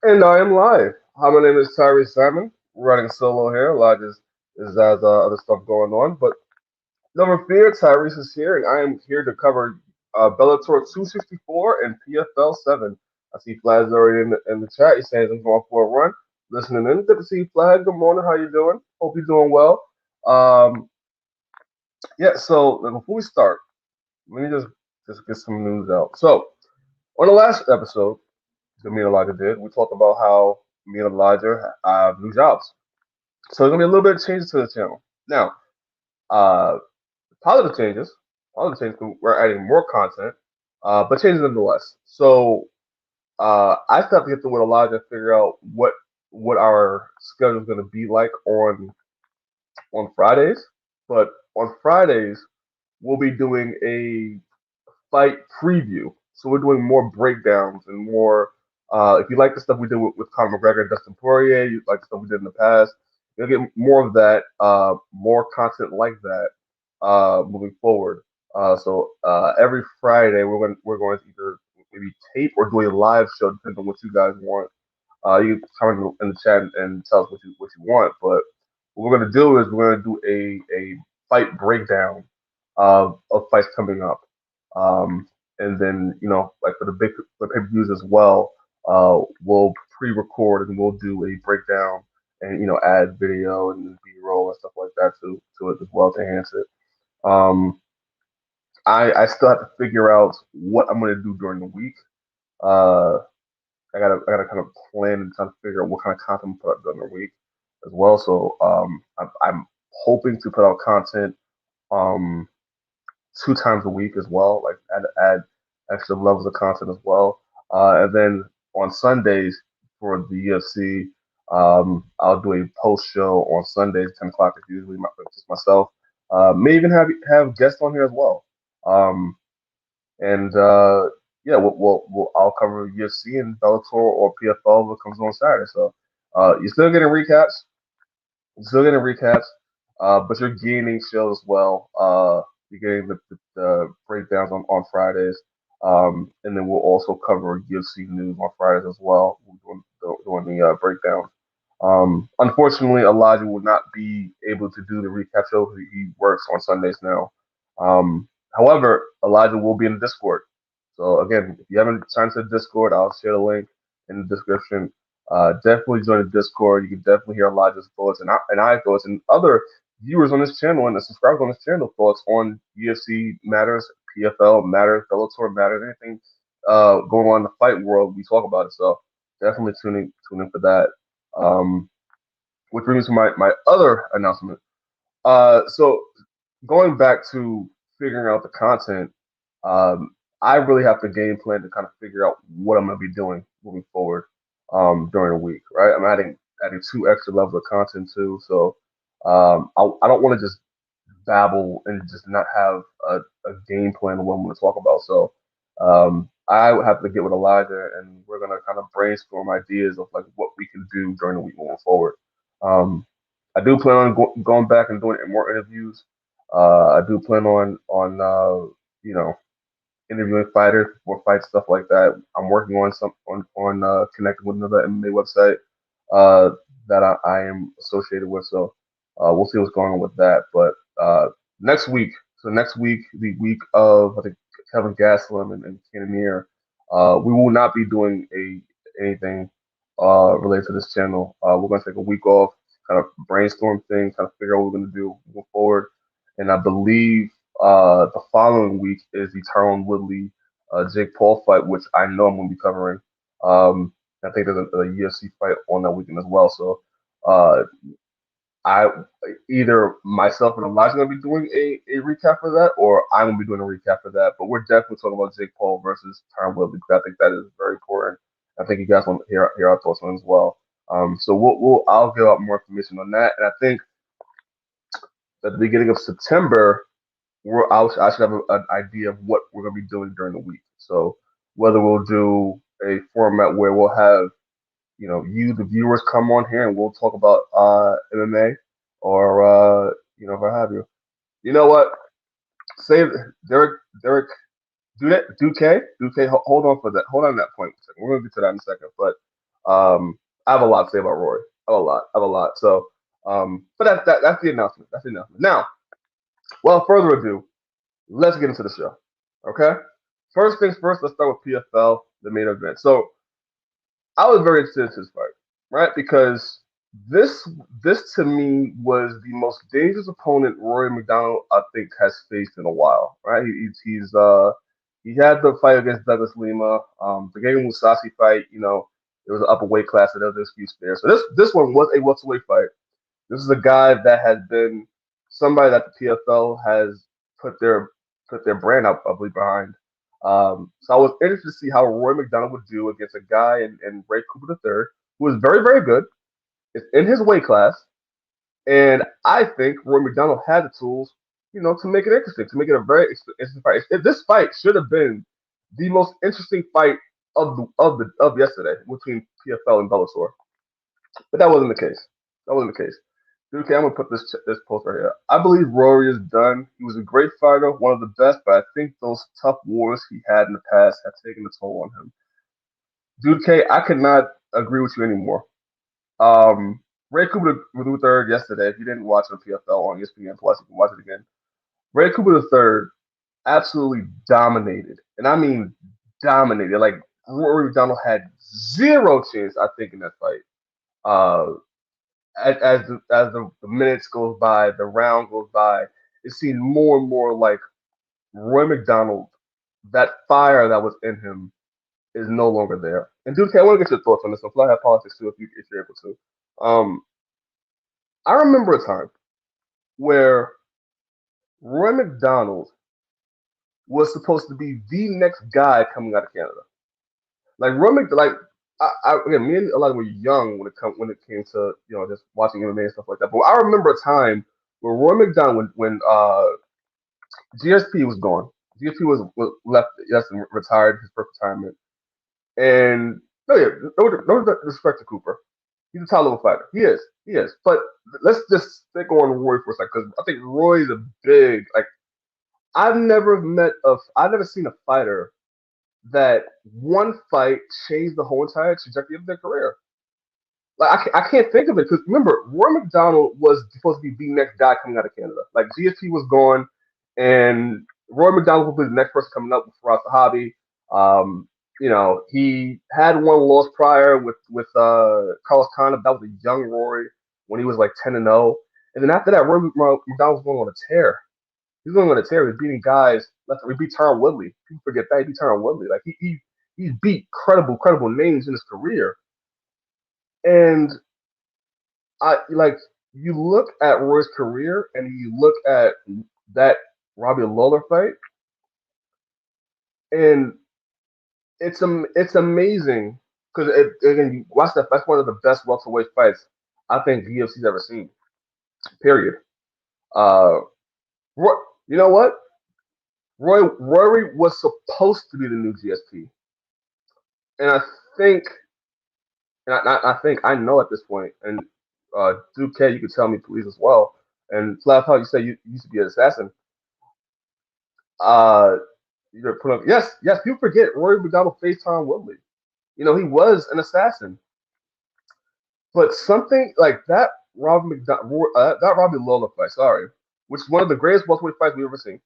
And I am live. Hi, my name is Tyriece Simon, running solo here. Elijah is has other stuff going on, but never fear, Tyrese is here, and I am here to cover Bellator 264 and PFL 7. I see Flad's already in the chat. He's saying he's going for a run. Listening in. Good to see you, Flad. Good morning. How you doing? Hope you're doing well. Um, yeah, so before we start, let me just get some news out. So, on the last episode that me and Elijah did, we talked about how me and Elijah have new jobs. So there's gonna be a little bit of changes to the channel. Now, uh, positive changes. Positive changes. We're adding more content, but changes nonetheless. So I still have to get to with Elijah, figure out what our schedule is gonna be like on Fridays. But on Fridays, we'll be doing a fight preview. So we're doing more breakdowns and more. If you like the stuff we did with Conor McGregor and Dustin Poirier, you like the stuff we did in the past, you'll get more of that, more content like that moving forward. So every Friday we're going to either maybe tape or do a live show, depending on what you guys want. You can comment in the chat and tell us what you want. But what we're going to do is we're going to do a fight breakdown of fights coming up. And then, like for the pay-per-views as well, we'll pre-record and we'll do a breakdown and, add video and B-roll and stuff like that to it as well to enhance it. Um, I still have to figure out what I'm going to do during the week. Uh, I gotta kind of plan and try to figure out what kind of content to put out during the week as well. So I'm hoping to put out content um 2 times a week as well, like add extra levels of content as well. And then on Sundays for the UFC, I'll do a post show on Sundays, 10 o'clock. It's usually just myself. May even have guests on here as well. Um, and yeah, I'll cover UFC and Bellator or PFL that comes on Saturday. So you're still getting recaps. But you're gaining shows as well. You're getting the breakdowns on Fridays, and then we'll also cover UFC news on Fridays as well. We're doing the breakdown. Unfortunately, Elijah will not be able to do the recap show because he works on Sundays now. However, Elijah will be in the Discord. So again, if you haven't signed to the Discord, I'll share the link in the description. Definitely join the Discord. You can definitely hear Elijah's thoughts and I thoughts and other viewers on this channel and the subscribers on this channel thoughts on UFC matters, PFL matters, Bellator matters, anything going on in the fight world. We talk about it. So definitely tune in for that. Um, which brings me to my other announcement. So going back to figuring out the content, um, I really have to game plan to kind of figure out what I'm going to be doing moving forward during the week. Right, I'm adding 2 extra levels of content too, so I don't want to just babble and just not have a game plan of what I'm going to talk about. So I would have to get with Elijah, and we're going to kind of brainstorm ideas of like what we can do during the week moving forward. Um, I do plan on going back and doing more interviews. I do plan on you know interviewing fighters for fights, stuff like that. I'm working on connecting with another MMA website uh, that I am associated with. So we'll see what's going on with that. But next week, next week, the week of I think Kevin Gastelum and Cannonier, we will not be doing anything related to this channel. We're going to take a week off, kind of brainstorm things, kind of figure out what we're going to do moving forward. And I believe the following week is the Tyron Woodley Jake Paul fight, which I know I'm going to be covering. Um, I think there's a UFC fight on that weekend as well. So uh, I either myself and Elijah going to be doing a recap for that, or I'm going to be doing a recap for that. But we're definitely talking about Jake Paul versus Tyron Woodley because I think that is very important. I think you guys want to hear our thoughts on it as well. So I'll give out more information on that, and I think at the beginning of September I should have an idea of what we're going to be doing during the week. So whether we'll do a format where we'll have you the viewers come on here and we'll talk about MMA or what have you. You know what? Say Derek, do that. Duque, hold on for that. Hold on that point. We're going to get to that in a second. But I have a lot to say about Rory. I have a lot. I have a lot. So, but that's the announcement. That's the announcement. Now, without further ado, let's get into the show. Okay. First things first. Let's start with PFL, the main event. So, I was very interested in this fight, right? Because this this to me was the most dangerous opponent Rory MacDonald I think has faced in a while, right? He had the fight against Douglas Lima, the Gegard Mousasi fight. It was an upper weight class, so there was an excuse there. So this one was a welterweight fight. This is a guy that has been somebody that the PFL has put their put their brand up, I believe, behind. So I was interested to see how Roy McDonald would do against a guy in Ray Cooper III, who is very, very good. Is in his weight class, and I think Roy McDonald had the tools, to make it interesting, to make it a very interesting fight. This fight should have been the most interesting fight of yesterday between PFL and Bellator, but that wasn't the case. That wasn't the case. Okay, I'm gonna put this post right here. I believe Rory is done. He was a great fighter, one of the best, but I think those tough wars he had in the past have taken a toll on him. Dude K, I could not agree with you anymore. Ray Cooper the third yesterday. If you didn't watch on PFL on ESPN Plus, you can watch it again. Ray Cooper the third absolutely dominated, and I mean dominated. Like Rory McDonald had zero chance, I think, in that fight. Uh, as the minutes goes by, the round goes by, it seems more and more like Roy McDonald, that fire that was in him is no longer there. And Duke, I want to get your thoughts on this one. Fly politics too, if you're able to. Um, I remember a time where Roy McDonald was supposed to be the next guy coming out of Canada. Like again, me and a lot of were young when it came to just watching MMA and stuff like that. But I remember a time where Roy McDonald when GSP was gone. GSP was left, yes, and retired his first retirement. And no, yeah, no disrespect to Cooper. He's a top level fighter. He is. But let's just stick on Roy for a second because I think Roy's a big like. I've never seen a fighter that one fight changed the whole entire trajectory of their career. Like I can't think of it because remember, Roy McDonald was supposed to be the next guy coming out of Canada. Like GSP was gone, and Roy McDonald will be the next person coming up with Faraz Sahabi. He had one loss prior with Carlos Condit. That was a young Rory when he was like 10-0, and then after that, Roy McDonald was going on a tear. He was going on a tear. He was beating guys. He beat Tyron Woodley. People forget that he beat Tyron Woodley. Like he beat credible names in his career. And I like you look at Roy's career and you look at that Robbie Lawler fight, and it's amazing because again you watch that. That's one of the best welterweight fights I think the UFC's ever seen. Period. Uh, Roy, you know what? Rory was supposed to be the new GSP, and I think, and I think I know at this point, and Duke K, you could tell me please as well. And Flat how you say you used to be an assassin. Uh, you're put up. Yes. People forget Rory McDonald faced Tom Woodley. He was an assassin, but something like that that Robbie Lawler fight. Sorry, which is one of the greatest welterweight fights we've ever seen.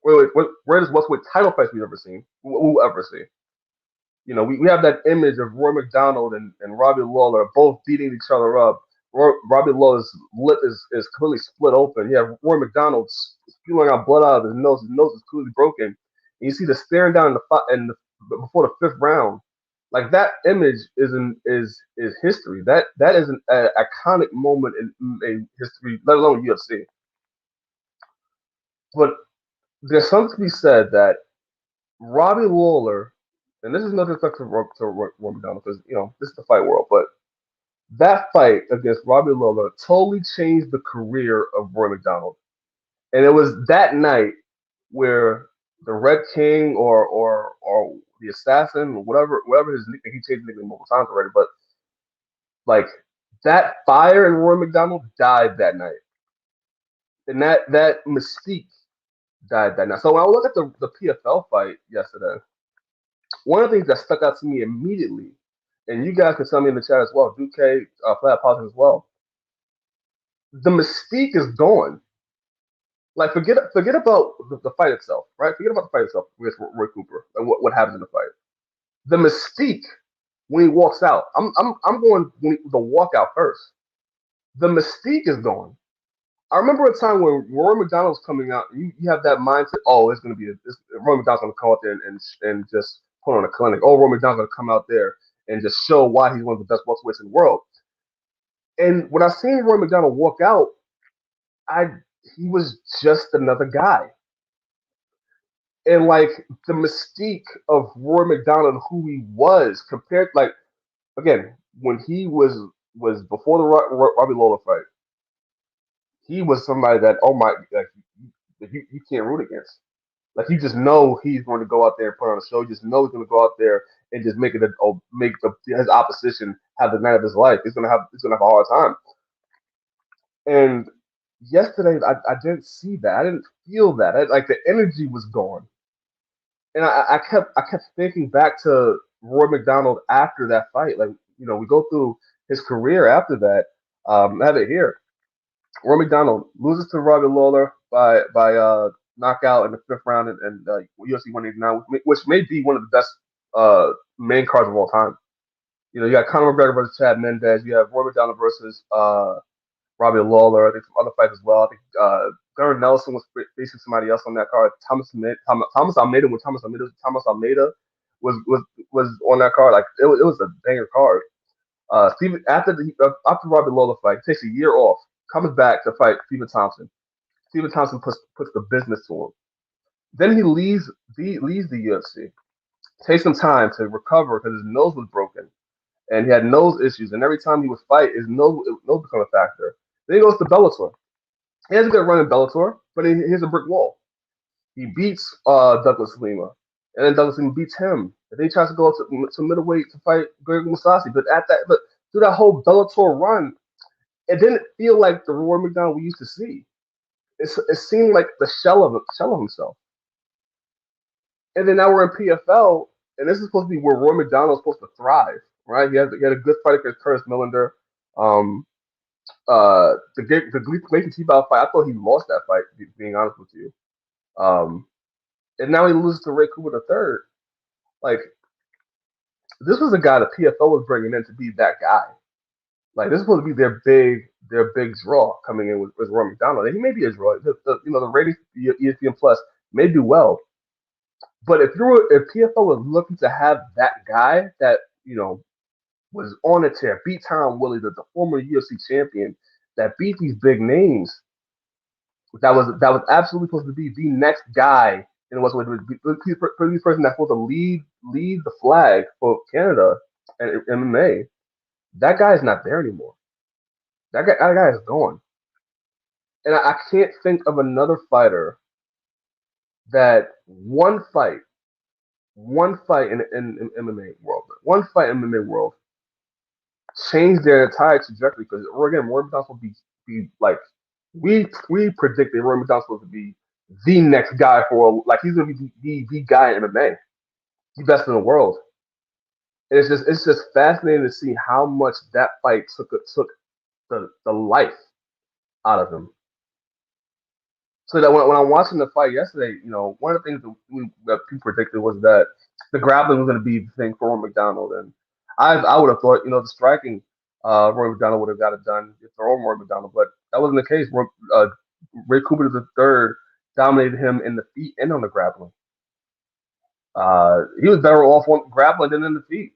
Wait, greatest welterweight title fights we've ever seen. We'll ever see. We have that image of Roy McDonald and Robbie Lawler both beating each other up. Robbie Lawler's lip is completely split open. You have Roy McDonald spewing out blood out of his nose. His nose is clearly broken. And you see the staring down before the fifth round. Like that image is history. That is an iconic moment in history, let alone UFC. But there's something to be said that Robbie Lawler, and this is no disrespect to Roy McDonald because this is the fight world, but that fight against Robbie Lawler totally changed the career of Roy McDonald, and it was that night where the Red King or the Assassin, whatever his nickname, he changed his nickname multiple times already, but like that fire in Roy McDonald died that night, and that mystique died that night. So when I look at the PFL fight yesterday, one of the things that stuck out to me immediately and you guys can tell me in the chat as well, Duque, Flat Politics as well. The mystique is gone. Like forget about the fight itself, right? Forget about the fight itself with Roy Cooper and what happens in the fight. The mystique when he walks out. I'm going the walkout first. The mystique is gone. I remember a time when Rory MacDonald was coming out. You have that mindset. Oh, it's going to be Rory MacDonald's going to come out there and just put on a clinic. Oh, Rory MacDonald's going to come out there and just show why he's one of the best welterweights in the world. And when I seen Rory MacDonald walk out, I he was just another guy. And like the mystique of Rory MacDonald, who he was compared, like again, when he was before the Robbie Lawler fight, he was somebody that oh my, like you can't root against. Like you just know he's going to go out there and put on a show. You just know he's going to go out there and just make it make his opposition have the night of his life. He's gonna have a hard time. And yesterday, I didn't see that. I didn't feel that. Like the energy was gone. And I kept thinking back to Roy MacDonald after that fight. Like we go through his career after that. I have it here. Roy MacDonald loses to Robbie Lawler by knockout in the fifth round and UFC 189, which may be one of the best main cards of all time. You got Conor McGregor versus Chad Mendez. You have Roy MacDonald versus Robbie Lawler. I think some other fights as well. I think Gunnar Nelson was facing somebody else on that card. Thomas Almeida was on that card. Like it was a banger card. Stephen after Robbie Lawler fight, he takes a year off, comes back to fight Stephen Thompson. Stephen Thompson puts the business to him. Then he leaves the UFC, takes some time to recover because his nose was broken and he had nose issues. And every time he would fight, his nose become a factor. Then he goes to Bellator. He has a good run in Bellator, but he hits a brick wall. He beats Douglas Lima, and then Douglas Lima beats him. And then he tries to go to middleweight to fight Gegard Mousasi. But through that whole Bellator run, it didn't feel like the Rory MacDonald we used to see. It seemed like the shell of himself. And then now we're in PFL, and this is supposed to be where Rory MacDonald is supposed to thrive, right? He had a good fight against Curtis Millender. Um, the Gleason T-Bow fight, I thought he lost that fight, being honest with you. And now he loses to Ray Cooper the third. Like, this was a guy that PFL was bringing in to be that guy. Like, this is supposed to be their big draw coming in with Rory MacDonald. And he may be a draw. The ratings, ESPN Plus may do well. But if PFL was looking to have that guy that was on a tear, beat Tom Willie, the former UFC champion, that beat these big names, that was absolutely supposed to be the next guy, and it was the person that's supposed to lead the flag for Canada and MMA. That guy is not there anymore. That guy is gone, and I can't think of another fighter that one fight in MMA world changed their entire trajectory. Because again, Rory MacDonald's supposed to be like we predicted Rory MacDonald's supposed to be the next guy like he's gonna be the guy in MMA, the best in the world. And it's just fascinating to see how much that fight took the life out of him. So that when I'm watching the fight yesterday, one of the things that people predicted was that the grappling was going to be the thing for Rory MacDonald, and I would have thought the striking Rory MacDonald would have got it done if they're on Rory MacDonald, but that wasn't the case. Ray Cooper the third dominated him in the feet and on the grappling. He was better off on grappling than in the feet.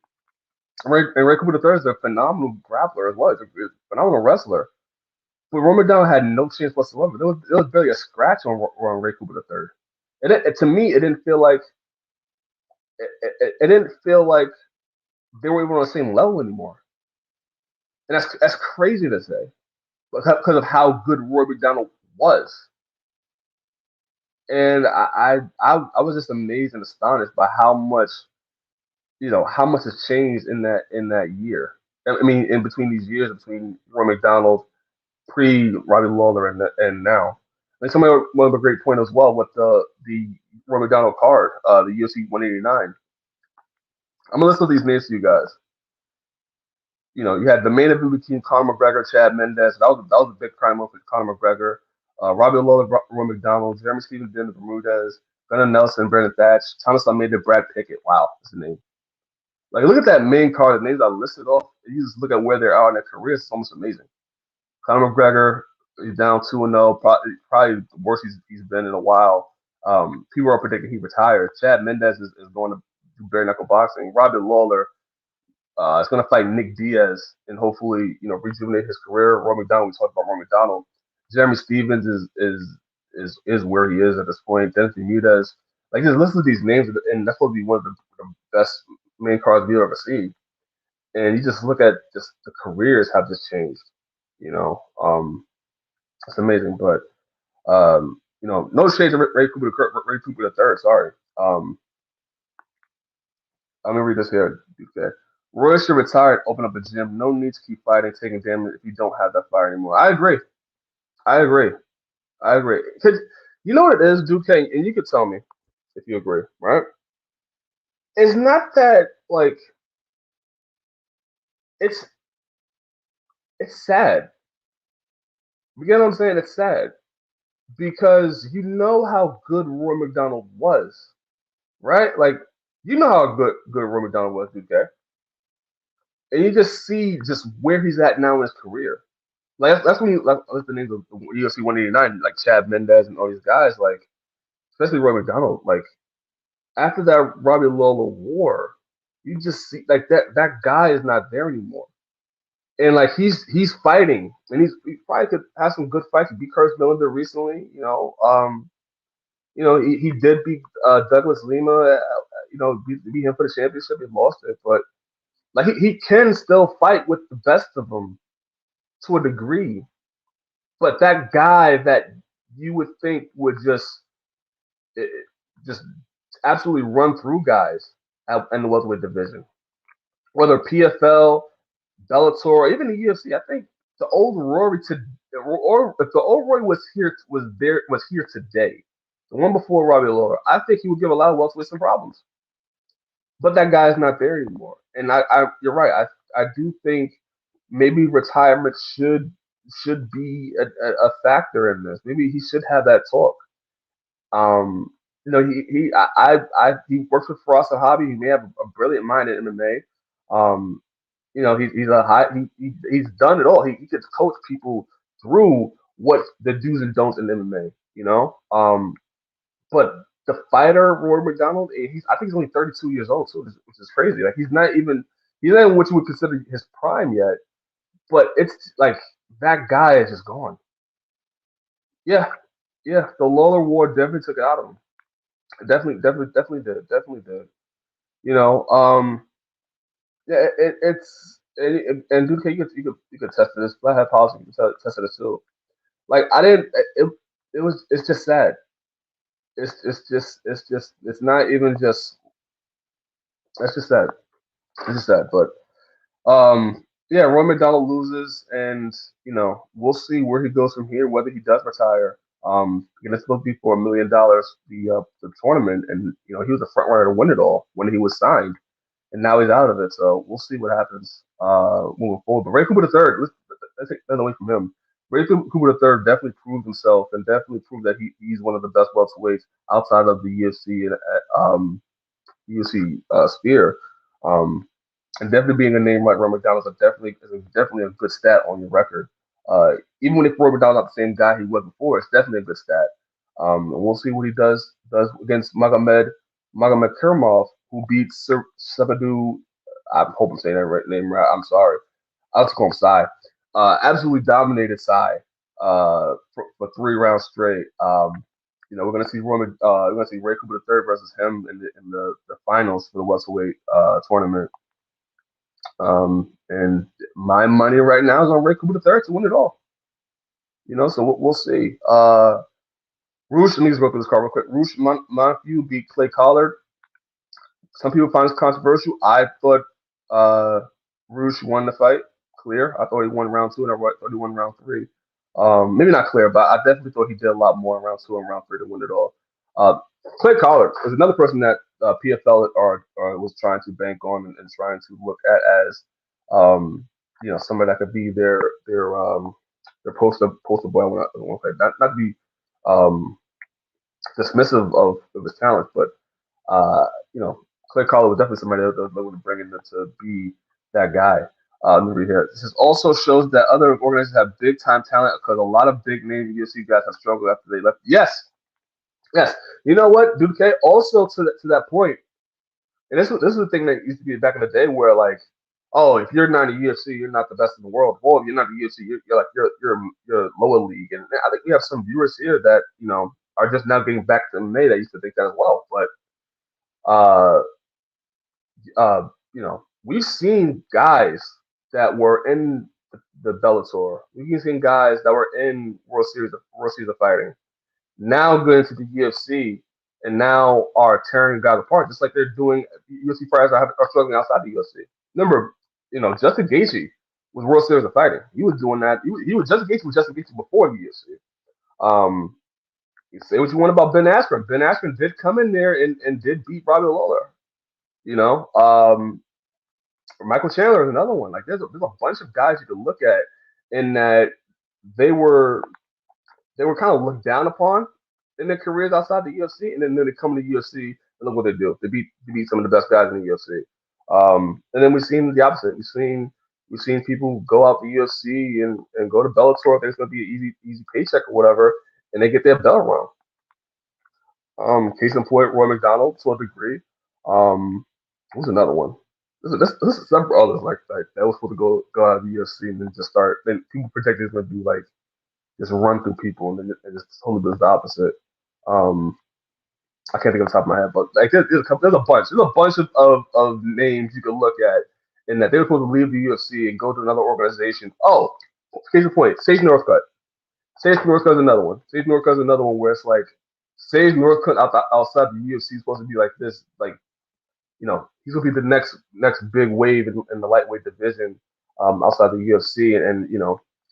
Ray Cooper the third is a phenomenal grappler as well. He's a phenomenal wrestler. But Rory MacDonald had no chance whatsoever. There was barely a scratch on Ray Cooper the third. To me, it didn't feel like it didn't feel like they were even on the same level anymore. And that's crazy to say, because of how good Rory MacDonald was. And I was just amazed and astonished by how much has changed in that year. I mean, in between these years, between Rory MacDonald pre Robbie Lawler and now. And somebody made a great point as well with the Rory MacDonald card, the UFC 189. I'm gonna list all these names to you guys. You had the main event between Conor McGregor, Chad Mendes. That was a big prime for Conor McGregor. Robbie Lawler, Rory MacDonald, Jeremy Stevens, Daniel Bermudez, Gunnar Nelson, Brandon Thatch, Thomas Almeida, Brad Pickett. Wow, that's the name. Like, look at that main card. The names I listed off. You just look at where they are in their careers. It's almost amazing. Conor McGregor, he's down 2-0, probably the worst he's been in a while. People are predicting he retires. Chad Mendes is going to do bare knuckle boxing. Robbie Lawler is going to fight Nick Diaz and hopefully rejuvenate his career. Rory McDonald, we talked about Rory McDonald. Jeremy Stevens is where he is at this point. Dennis Bermudez, like just listen to these names, and that's supposed to be one of the best main cards we've ever seen. And you just look at just the careers have just changed. You know, it's amazing. But no shade to Ray Cooper the third. Sorry. I'm gonna read this here. Okay. Roy should retire and open up a gym. No need to keep fighting, taking damage if you don't have that fire anymore. I agree. I agree. I agree. 'Cause you know what it is, Duke, and you could tell me if you agree, right? It's not that like it's it's sad. You get what I'm saying? It's sad because you know how good Roy McDonald was, right? Like you know how good Roy McDonald was, Duke, and you just see just where he's at now in his career. Like that's when you like the names of UFC 189, like Chad Mendez and all these guys, like especially Roy McDonald. Like after that Robbie Lawler war, you just see like that guy is not there anymore. And like he's fighting, and he probably could have some good fights. He beat Curtis Miller recently, he did beat Douglas Lima. Beat him for the championship. He lost it, but like he can still fight with the best of them to a degree. But that guy that you would think would eh, just absolutely run through guys in the welterweight division, whether PFL, Bellator, or even the UFC. I think the old Rory or if the old Rory was here today, the one before Robbie Lawler, I think he would give a lot of welterweights some problems. But that guy's not there anymore, and you're right. I do think maybe retirement should be a factor in this. Maybe he should have that talk. He works with Faraz Hobby. He may have a brilliant mind in MMA. He's a high. He's done it all. He could coach people through what the do's and don'ts in MMA. But the fighter Rory McDonald, I think he's only 32 years old, so which is crazy. Like he's not even what you would consider his prime yet. But it's like that guy is just gone. Yeah, yeah. The Lawler War definitely took it out of him. Definitely did. Definitely did. You know, yeah. And Duke, you could test this. Flathead policy, you could test this too. Like I didn't. It's just sad. It's not even just. It's just sad. It's just sad. But yeah, Roy McDonald loses, and we'll see where he goes from here. Whether he does retire. It's supposed to be for $1 million the tournament, and he was a front runner to win it all when he was signed, and now he's out of it. So we'll see what happens moving forward. But Ray Cooper the third, let's take that away from him. Ray Cooper the third definitely proved himself, and definitely proved that he's one of the best welterweights outside of the UFC and UFC sphere. Um, and definitely being a name like Roy McDonald is definitely a good stat on your record. Even when if Roy McDonald's not the same guy he was before, it's definitely a good stat. And we'll see what he does against Magomed Kermov, who beat Sabadu. I hope I'm saying that name right. I'm sorry. I'll just call him Sai. Absolutely dominated Sai for 3 rounds straight. We're gonna see we're gonna see Ray Cooper the third versus him in the finals for the welterweight tournament. And my money right now is on Ray Cooper the third to win it all. So we'll see. Roosh, let me just go through this card real quick. Roosh Montague beat Clay Collard. Some people find this controversial. I thought Roosh won the fight clear. I thought he won round two, and I thought he won round three. Maybe not clear, but I definitely thought he did a lot more in round two and round three to win it all. Clay Collard is another person that PFL was trying to bank on and trying to look at as somebody that could be their poster boy. I want to say not to be um, dismissive of his talent, but uh, you know, Clay Collard was definitely somebody that would bring in to be that guy. Let me read here. This also shows that other organizations have big time talent because a lot of big name UFC guys have struggled after they left. Yes, yes. You know what, Duke? Also to that point, and this is the thing that used to be back in the day where like, oh, if you're not in the UFC, you're not the best in the world. Well, if you're not in the UFC, you're like you're lower league. And I think we have some viewers here that are just now getting back to MMA that used to think that as well. But uh, we've seen guys that were in the Bellator. We've seen guys that were in World Series of Fighting now go into the UFC and now are tearing guys apart, just like they're doing. UFC fighters are struggling outside the UFC. Remember, Justin Gaethje was World Series of Fighting. He was doing that. He was Justin Gaethje before the UFC. Um, you say what you want about Ben Askren. Ben Askren did come in there and did beat Robbie Lawler. You know, Michael Chandler is another one. Like there's a bunch of guys you can look at in that they were they were kind of looked down upon in their careers outside the UFC, and then they come to the UFC and look what they do. They beat some of the best guys in the UFC. And then we've seen the opposite. We've seen people go out the UFC and go to Bellator. Think it's going to be an easy paycheck or whatever, and they get their bell rung. Case in point, Roy MacDonald to a degree. Who's another one? This is several others like that was supposed to go out of the UFC and then just start. Then people predicted it's going to be like just run through people, and then it just totally does the opposite. Um, I can't think of the top of my head, but like there's a bunch names you can look at in that they were supposed to leave the UFC and go to another organization. Oh, case in point, Sage Northcutt. Sage Northcutt is another one. Sage Northcutt is another one where it's like Sage Northcutt outside the UFC is supposed to be like this, like he's gonna be the next big wave in the lightweight division outside the UFC, and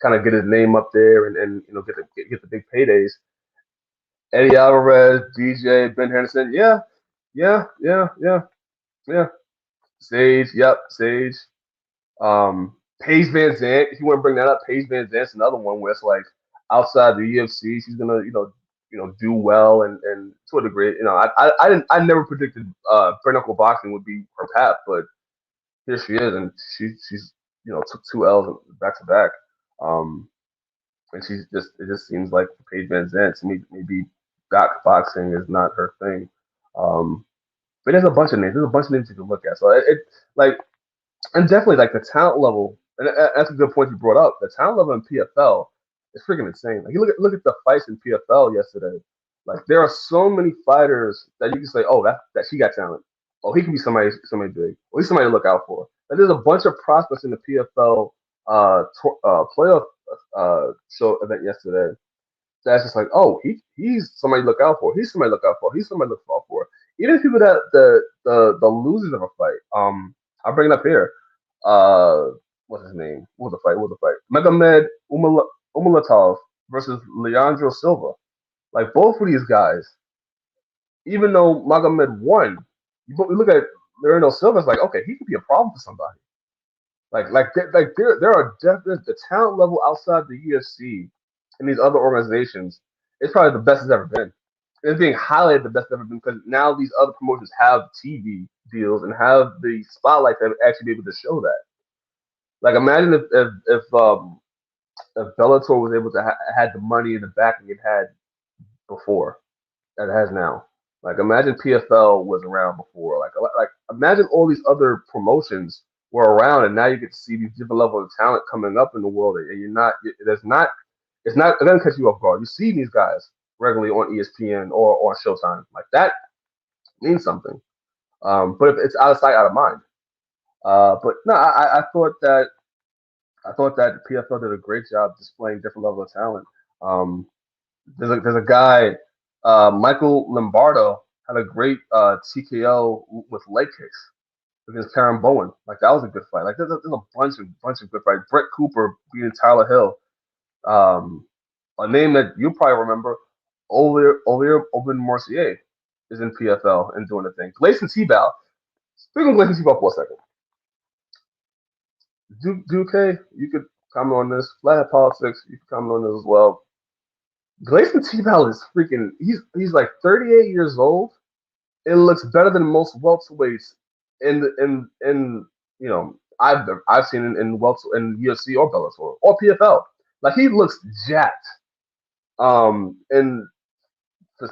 kind of get his name up there and get the big paydays. Eddie Alvarez, DJ, Ben Henderson, yeah, yeah, yeah, yeah, yeah. Sage, yep, Sage. Paige Van Zant, if you want to bring that up, Paige Van Zant's another one where it's like outside the UFC, she's gonna do well and to a degree. I never predicted bare knuckle boxing would be her path, but here she is, and she's took two L's back to back. Um, and it just seems like Paige Van Zant to me maybe boxing is not her thing. Um, but there's a bunch of names. There's a bunch of names you can look at. So like and definitely like the talent level, and that's a good point you brought up. The talent level in PFL is freaking insane. Like you look at the fights in PFL yesterday. Like there are so many fighters that you can say, oh, that she got talent. Oh, he can be somebody big. Or he's somebody to look out for. And there's a bunch of prospects in the PFL playoff show event yesterday. That's just like, oh, he's somebody to look out for. He's somebody to look out for. He's somebody to look out for. Even people that the losers of a fight. I'll bring it up here. Uh, what's his name? What was the fight? What was the fight? Megamed Umalatov versus Leandro Silva. Like both of these guys, even though Magomed won, you look at Leandro Silva. It's like, okay, he could be a problem for somebody. There are definitely the talent level outside the UFC and these other organizations. It's probably the best it's ever been. It's being highlighted the best it's ever been because now these other promotions have TV deals and have the spotlight to actually be able to show that. Like imagine if Bellator was able to had the money in the backing it had before that it has now. Like imagine PFL was around before. Like imagine all these other promotions were around, and now you get to see these different levels of talent coming up in the world, and you're not. It doesn't catch you off guard. You see these guys regularly on ESPN or on Showtime. Like that means something. But if it's out of sight, out of mind. But no, I thought that PFL did a great job displaying different levels of talent. Um, there's a guy, Michael Lombardo had a great TKO with leg kicks against Karen Bowen. Like that was a good fight. Like there's a bunch of good fights. Brett Cooper beating Tyler Hill. A name that you probably remember, Olivier Aubin Mercier is in PFL and doing the thing. Gleison Tebow. Speaking of Gleison Tebow for a second, Duque, you could comment on this. Flat politics, you could comment on this as well. Gleison Tibau is freaking. He's like 38 years old. It looks better than most welterweights in I've seen in welter in UFC or Bellator or PFL. Like he looks jacked. And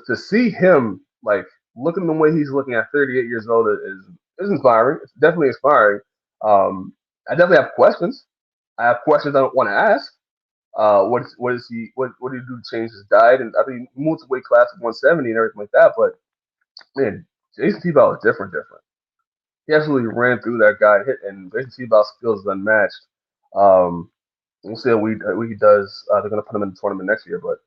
to see him like looking the way he's looking at 38 years old is inspiring. It's definitely inspiring. I definitely have questions. I have questions I don't want to ask. What is he? What did he do to change his diet? And I think he moved to weight class of 170 and everything like that. But man, Jason Tebow is different. He absolutely ran through that guy, hit, and Jason Tebow's skills is unmatched. Um, we'll see what he does. They're going to put him in the tournament next year, but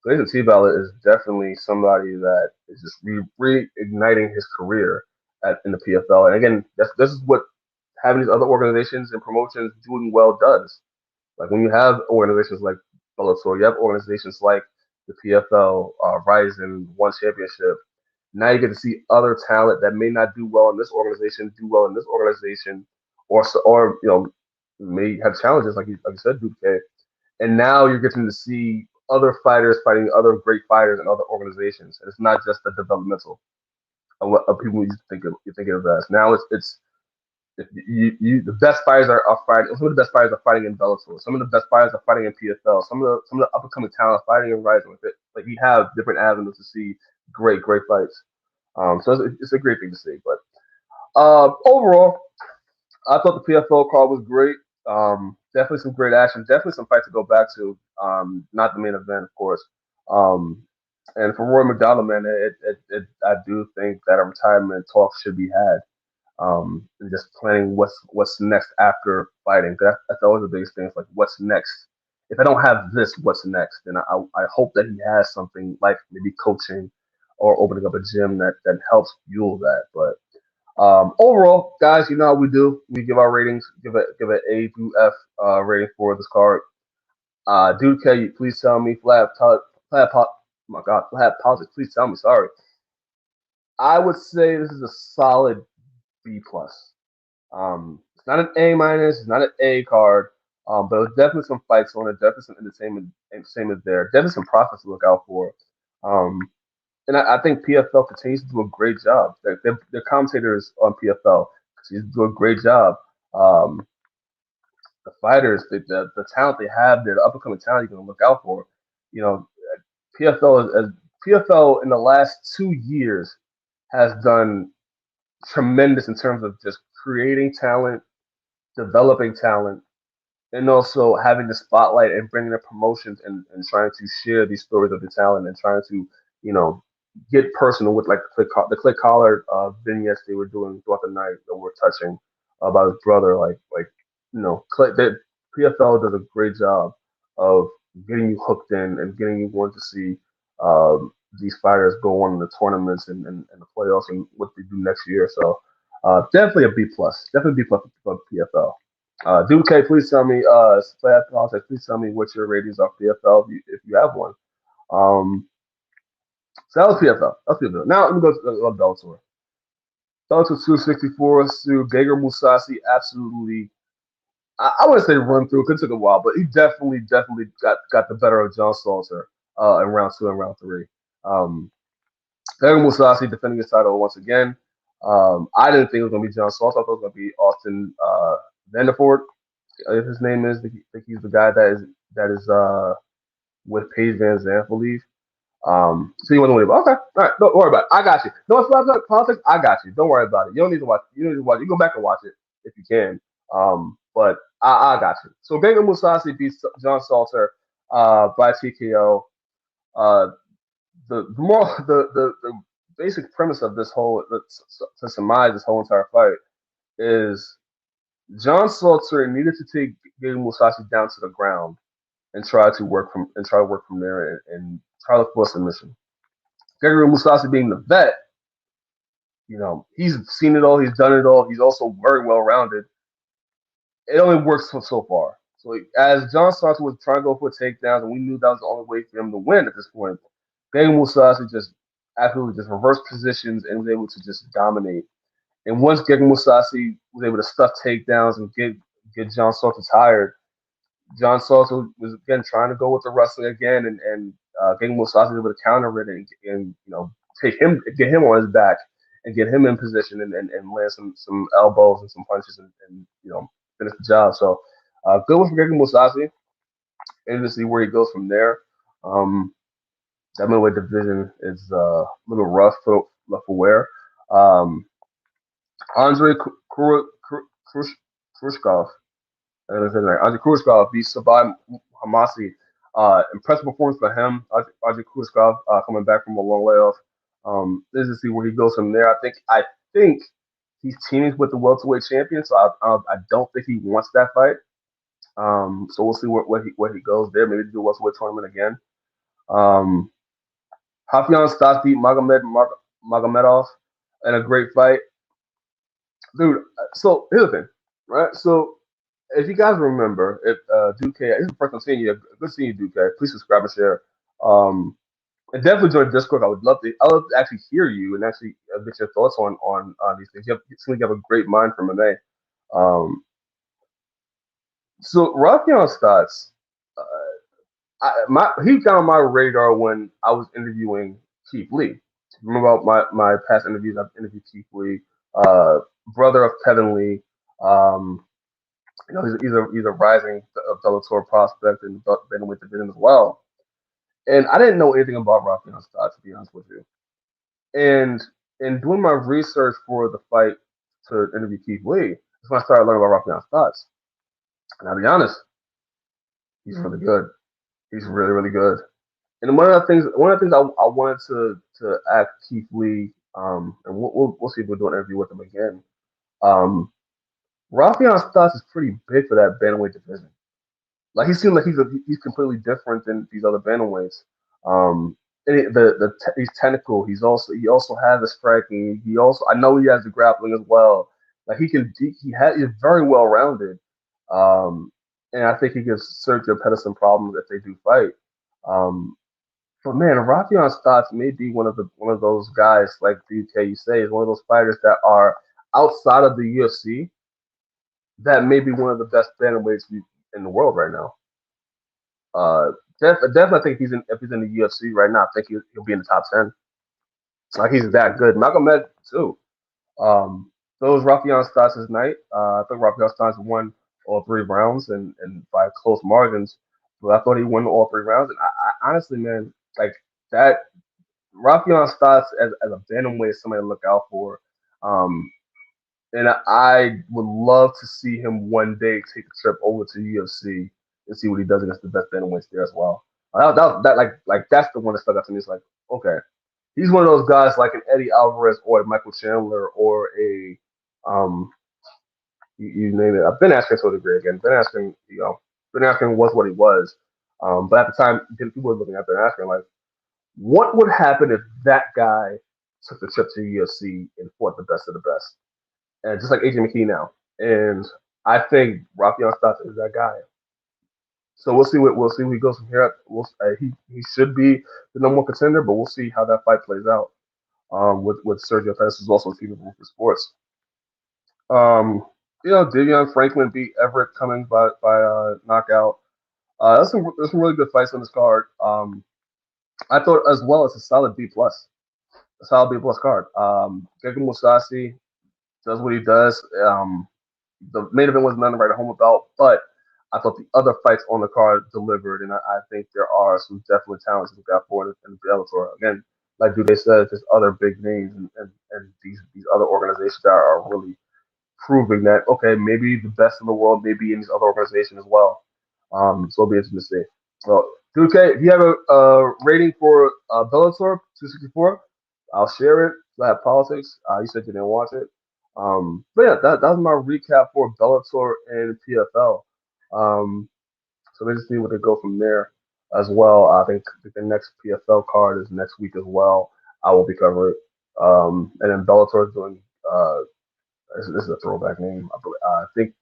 Jason Tebow is definitely somebody that is just reigniting his career in the PFL. And again, this is what having these other organizations and promotions doing well does. Like when you have organizations like Bellator, you have organizations like the PFL, Rising, One Championship. Now you get to see other talent that may not do well in this organization do well in this organization, or may have challenges like you said, Duque. And now you're getting to see other fighters fighting other great fighters in other organizations, and it's not just the developmental of people you think of as. Now it's the best fighters are fighting. Some of the best fighters are fighting in Bellator. Some of the best fighters are fighting in PFL. Some of the up and coming talent fighting in Rising with it. Like we have different avenues to see great fights. So it's a great thing to see. But overall, I thought the PFL card was great. Definitely some great action. Definitely some fights to go back to. Not the main event, of course. Um, and for Rory MacDonald, man, I do think that a retirement talk should be had, and just planning what's next after fighting. That's always the biggest thing. It's like what's next. If I don't have this, what's next? And I hope that he has something like maybe coaching or opening up a gym that helps fuel that. But overall, guys, you know how we do. We give our ratings, give it A through F rating for this card. Dude, can you please tell me flat pot? My God, flat politics. Please tell me. Sorry. I would say this is a solid B plus. It's not an A minus. It's not an A card. But there's definitely some fights on it. Definitely some entertainment there. Definitely some profits to look out for. Um, and I think PFL continues to do a great job. Their commentators on PFL continue to do a great job. Um, the fighters, the talent they have there, the up and coming talent you're going to look out for. You know, PFL PFL in the last 2 years has done tremendous in terms of just creating talent, developing talent, and also having the spotlight and bringing the promotions and trying to share these stories of the talent and trying to, you know, get personal with like the Clay Collard vignettes they were doing throughout the night that were touching about his brother. The PFL does a great job of getting you hooked in and getting you want to see these fighters go on in the tournaments and the playoffs and what they do next year. So definitely a B plus, definitely B plus for PFL. Duke, please tell me, Flat Politics, please tell me what your ratings are PFL if you have one. Um, so that was PFL. That's PFL. Now let me go to Bellator. Bellator 264, Sue Gegard Mousasi, absolutely. I wouldn't say run through because it took a while, but he definitely got the better of John Salter in round two and round three. Um, Gegard Mousasi defending his title once again. I didn't think it was going to be John Salter. I thought it was going to be Austin Vanderford. If his name is, I think he's the guy that is with Paige Van Zandt, I believe. So you want to worry about? Okay, all right, don't worry about it. I got you. No, it's not politics. I got you. Don't worry about it. You don't need to watch. You don't need to watch. You go back and watch it if you can. But I got you. So Gegard Mousasi beats John Salter by TKO. Uh, the more the basic premise of this whole to surmise this whole entire fight is John Salter needed to take Gegard Mousasi down to the ground and try to work from there and try to look for a submission. Gegard Mousasi being the vet, you know, he's seen it all, he's done it all, he's also very well rounded. It only works so far. So as John Salter was trying to go for takedowns, and we knew that was the only way for him to win at this point, Gegard Mousasi just absolutely just reversed positions and was able to just dominate. And once Gegard Mousasi was able to stuff takedowns and get John Salter tired. John Salter was again trying to go with the wrestling again, and getting Mousasi able to counter it and take him, get him on his back, and get him in position and land some elbows and some punches and finish the job. So good one for Gegard Mousasi, and to see where he goes from there. Um, that middleweight division is a little rough for wear. Um, Andre Khrushchev, Andre Khrushchev beat Sabai Hamasi. Impressive performance for him. Andre Khrushchev coming back from a long layoff. This is to see where he goes from there. I think he's teaming with the welterweight champion, so I don't think he wants that fight. So we'll see where he goes there. Maybe do a welterweight tournament again. Um, Rafion Stas beat Magomedov in a great fight, dude. So here's the thing, right? So if you guys remember, if Duque, this is the first time seeing you. Good seeing you, Duque. Please subscribe and share. Um, and definitely join Discord. I would love to actually hear you and actually get your thoughts on these things. It seems like you have a great mind for MMA. Um, so Rafion Stats, he got on my radar when I was interviewing Keith Lee. Remember about my past interviews? I've interviewed Keith Lee, uh, brother of Kevin Lee. Um, he's a rising Bellator prospect in the bantamweight division as well. And I didn't know anything about Rafion Stats, to be honest with you. And in doing my research for the fight to interview Keith Lee, that's when I started learning about Rafion Stats. And I'll be honest, he's really good. He's really, really good. And one of the things I wanted to ask Keith Lee, and we'll see if we'll do an interview with him again. Um, Rafion Stats is pretty big for that bantamweight division. Like he seems like he's completely different than these other bantamweights. And he's technical. He also has the striking. I know he has the grappling as well. Like he's very well rounded. Um, and I think he gives Sergio Pettis some problems if they do fight. Um, but man, Rafion Stotts may be one of those guys like DK you say is one of those fighters that are outside of the UFC that may be one of the best bantamweights in the world right now. Uh, definitely, I think if he's in the UFC right now, I think he'll be in the top 10. Like he's that good. Magomed too. Um, so it was Rafion Stotts' night. I think Rafion Stotts won all three rounds and by close margins. But I thought he won all three rounds. And I honestly, man, like that Rafion Stotts as a bantamweight is somebody to look out for. Um, and I would love to see him one day take a trip over to UFC and see what he does against the best bantamweights there as well. Like that's the one that stuck out to me. It's like, okay, he's one of those guys like an Eddie Alvarez or a Michael Chandler or a you name it. I've been asking to a degree again. Been asking was what he was. But at the time, people were looking at there asking like, what would happen if that guy took the trip to the UFC and fought the best of the best? And just like AJ McKee now. And I think Rafion Stotts is that guy. So we'll see what he goes from here. He should be the number one contender, but we'll see how that fight plays out. With Sergio Pettis who's also a team for sports. Davion Franklin beat Everett Cummings by knockout. There's some really good fights on this card. I thought as well it's a solid B plus, a solid B plus card. Gegard Mousasi does what he does. The main event was nothing to write home about, but I thought the other fights on the card delivered, and I think there are some definitely talents to look out for in Bellator. Again, like Dude said, there's other big names and these other organizations that are really proving that okay, maybe the best in the world may be in these other organizations as well. So it'll be interesting to see. So, Duke, if you have a rating for Bellator 264, I'll share it. I have politics. You said you didn't watch it. But yeah, that was my recap for Bellator and PFL. Um, so let's see what they go from there as well. I think the next PFL card is next week as well. I will be covering. And then Bellator is doing. This is a throwback name. I think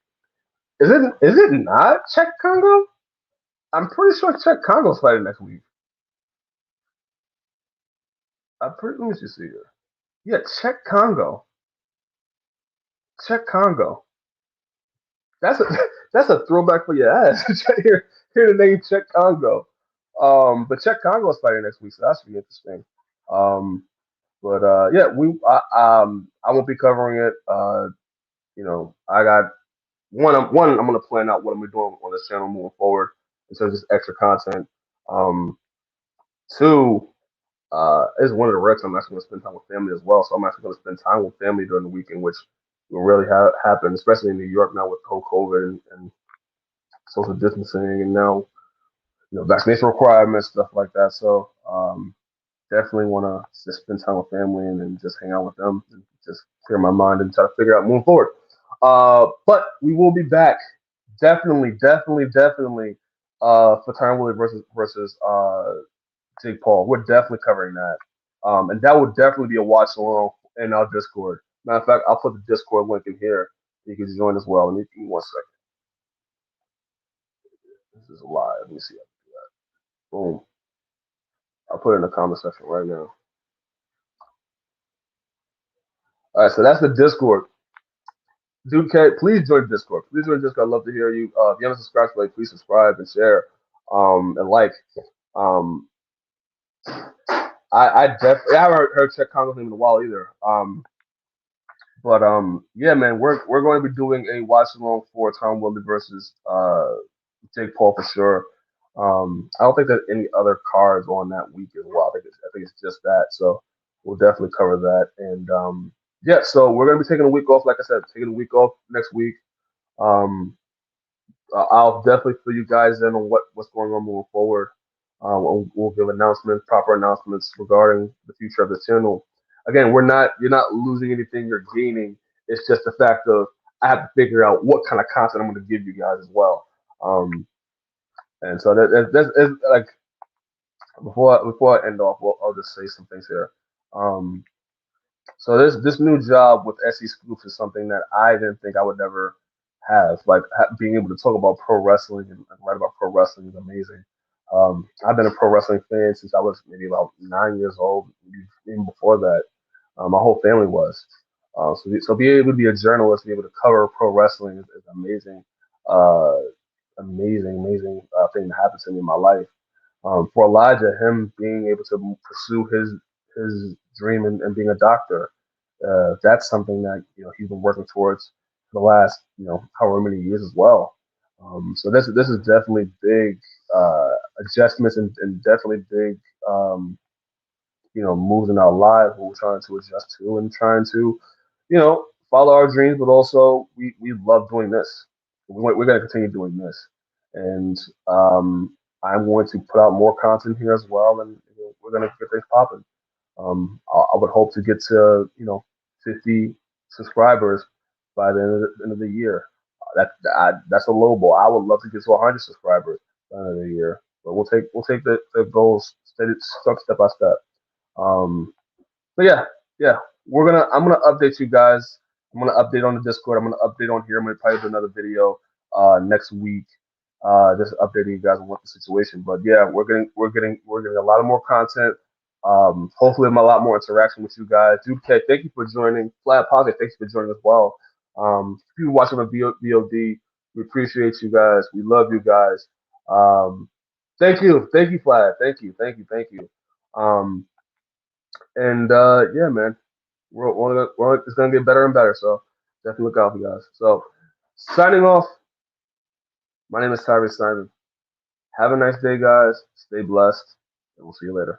is it not Czech Congo? I'm pretty sure Czech Congo's fighting next week. Let me just see here. Yeah, Czech Congo. Czech Congo. That's a That's a throwback for your ass. Hear the name Czech Congo. But Czech Congo is fighting next week, so that should be interesting. Um, but yeah, I won't be covering it. I got one. I'm gonna plan out what I'm gonna be doing on this channel moving forward in terms of just extra content. Um, Two, is one of the rare times I'm actually gonna spend time with family as well. So I'm actually gonna spend time with family during the weekend, which will really happen, especially in New York now with whole COVID and social distancing, and now vaccination requirements, stuff like that. So definitely want to just spend time with family and then just hang out with them and just clear my mind and try to figure out moving forward. But we will be back, definitely. For Tyron Woodley versus Jake Paul, we're definitely covering that. And that would definitely be a watch along in our Discord. Matter of fact, I'll put the Discord link in here. You can join as well. Give me 1 second. This is live. Let me see. Boom. I'll put it in the comment section right now. All right, so that's the Discord. Dude, please join Discord. Please join Discord. I'd love to hear you. If you haven't subscribed, please subscribe and share, and like. Um, I definitely I haven't heard Czech Congo's name in a while either. But yeah, man, we're going to be doing a watch along for Tom Woodley versus Jake Paul for sure. I don't think there's any other cards on that week as well. I think it's just that. So we'll definitely cover that. And yeah, so we're gonna be taking a week off. Like I said, taking a week off next week. Um, I'll definitely fill you guys in on what's going on moving forward. We'll give announcements, proper announcements regarding the future of the channel. Again, you're not losing anything, you're gaining. It's just the fact of I have to figure out what kind of content I'm going to give you guys as well. And so that's like before I end off, I'll just say some things here. Um, so this new job with SE Scoops is something that I didn't think I would never have. Like being able to talk about pro wrestling and write about pro wrestling is amazing. I've been a pro wrestling fan since I was maybe about 9 years old, even before that. My whole family was. So be able to be a journalist, be able to cover pro wrestling is amazing, uh, amazing thing that happened to me in my life. For Elijah, him being able to pursue his dream and being a doctor, that's something that he's been working towards for the last however many years as well. So this is definitely big adjustments and definitely big moves in our lives what we're trying to adjust to and trying to follow our dreams, but also we love doing this. We're going to continue doing this, and I'm going to put out more content here as well, and we're going to get things popping. I would hope to get to 50 subscribers by the end of the year. That's a low ball. I would love to get to 100 subscribers by the end of the year, but we'll take the goals step by step. Um, but yeah, I'm gonna update you guys. I'm gonna update on the Discord. I'm gonna update on here. I'm gonna probably do another video next week, just updating you guys on what the situation. But yeah, we're getting a lot of more content. Hopefully, a lot more interaction with you guys. Dude K, thank you for joining. Flat Pocket, thanks for joining as well. If you're watching on VOD, we appreciate you guys. We love you guys. Thank you, Flat. Thank you. Um, and yeah, man, it's gonna get better and better. So definitely look out for you guys. So signing off. My name is Tyriece Simon. Have a nice day, guys. Stay blessed, and we'll see you later.